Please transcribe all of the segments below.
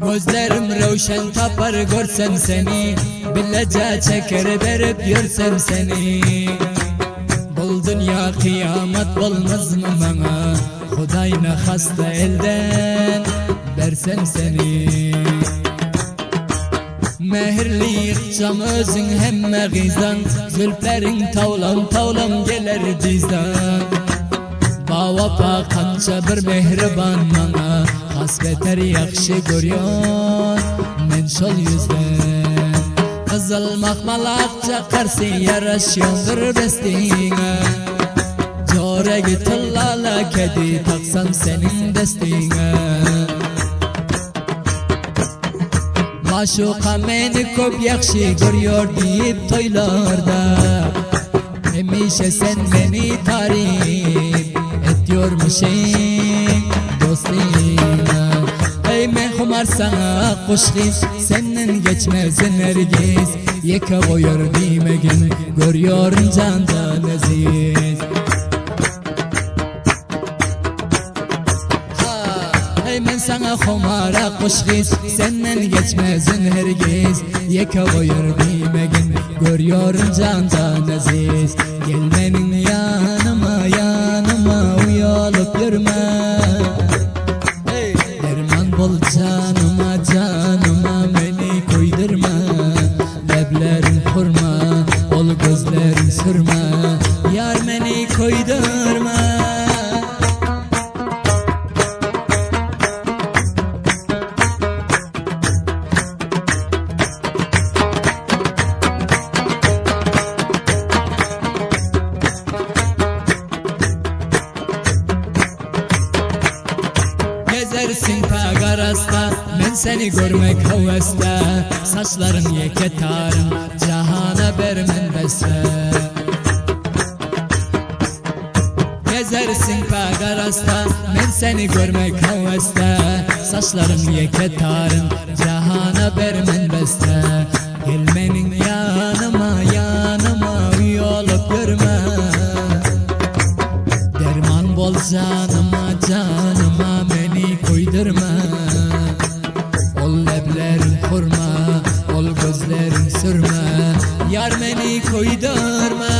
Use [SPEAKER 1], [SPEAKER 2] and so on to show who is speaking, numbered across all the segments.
[SPEAKER 1] Gözlerim rövşen tapar görsem seni, Bilece çeker derip görsem seni. Bu dünya kıyamet olmaz mı bana, Hudayna hasta elden versem seni. Mehirli yıkacağım özün hemme gizdan, Zülflerin tavlam tavlam geler dizdan. Bavapa kança bir mehriban bana, Hasbeter yakşı görüyor men şol yüzden. Kızıl makmalakça karşı yaraşıyordur bestiğine, Coregi tıllala kedi taksam senin destiğine. Maşuka beni köp yakşı görüyor deyip toylarda, Hemişe sen beni tarif ediyormuşsun dostluğuna. Ey mehumar sana kuşkis, senin geçmezin hergiz. Yeka koyur dimegin, görüyorum candan aziz. Ey men sana humara kuşkis, senin geçmezin hergiz. Yeka koyur dimegin, görüyorum candan aziz. Gel benim yanıma yanıma, uyulup yürüme. Derman bol canıma canıma, beni koydurma. Leblerin kurma, ol gözlerin sürme. Yar beni koydurma. Gezersin pagarasta, ben seni görmek havesta. Saçların yeke tarım, cahana bermen besle. Gezersin pagarasta, ben seni görmek havesta. Saçların yeke tarım, cahana bermen besle. Gel benim yanıma yanıma, uyulup yürüme. Derman bol canıma canıma, beni koydurma. Ol leblerin kurma, ol gözlerin sürme. Yar beni koydurma.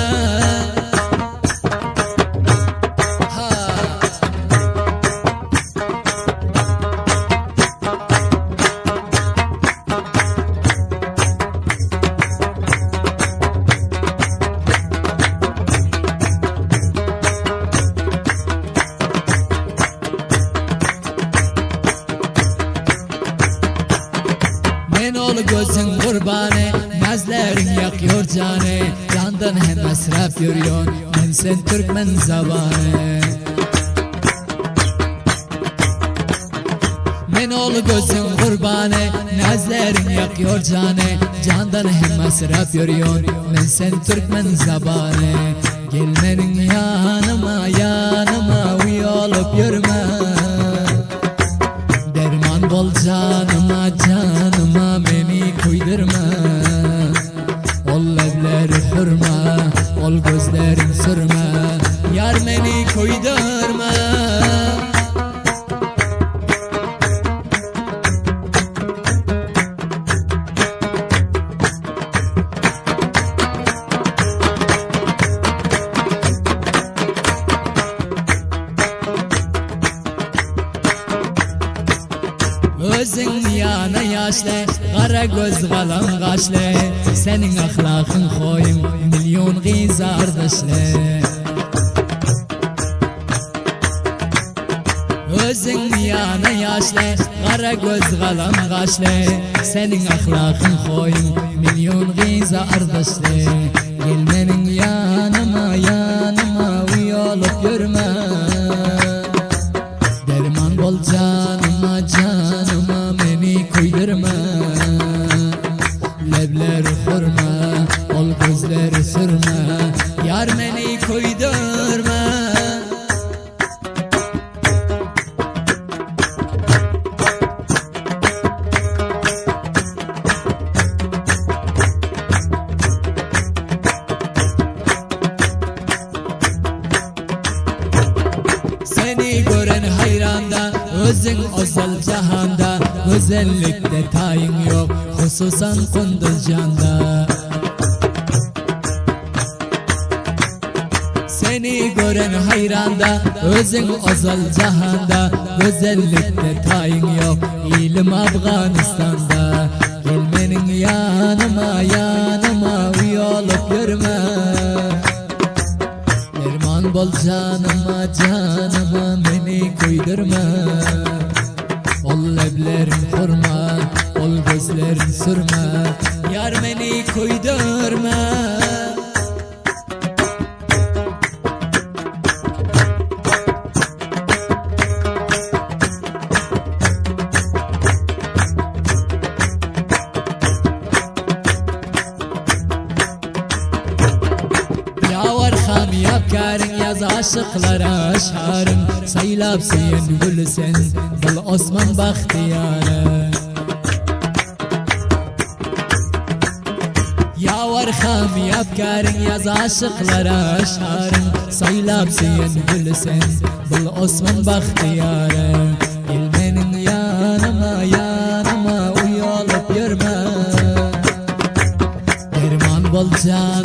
[SPEAKER 1] Men ol gözün kurbanı, nazlerin yakıyor canı. Candan hem esraf görüyor, men sen Türkmen zabanı. Men ol gözün kurbanı, nazlerin yakıyor canı. Candan hem esraf görüyor, men sen Türkmen zabanı. Gel benim yanıma yanıma, uyulup yürüme. Derman bol canıma canıma, beni koydurma. Ol lebleri hurma, ol gözlerin sürme. Yar beni koydurma. Özün yana yaşlı, kara göz kalan kaşlı. Senin ahlakın koyun, milyon kızardaşlı. Özün yana yaşlı, kara göz kalan kaşlı. Senin ahlakın koyun, milyon kızardaşlı. Gel benim yanıma yanıma, uyulup yürüme. Derman bol canıma canıma, beni koydurma. Lebleri hurma, ol gözleri sürme. Yar beni koydurma. güzel cihanda, güzellikte tayin yok, hususan Kunduzcan'da. Seni gören hayranda, özün özel cihanda, güzellikte tayin yok, ilim Afganistan'da. Gel benim yanıma, yanıma uyulup yürüme. Derman bol canıma, canıma beni koydurma. Ol leblerin kurma, ol gözlerin sürme. Yar beni koydurma. Yapkarın yaz aşıklara aşarın, saylap seyin gülsen Dil Osman bahtiyarı. Ya varham yapkarın yaz aşıklara aşarın, saylap seyin gülsen Dil Osman bahtiyarı. Gel benim yanıma, yanıma uyulup yürüme. Derman bol can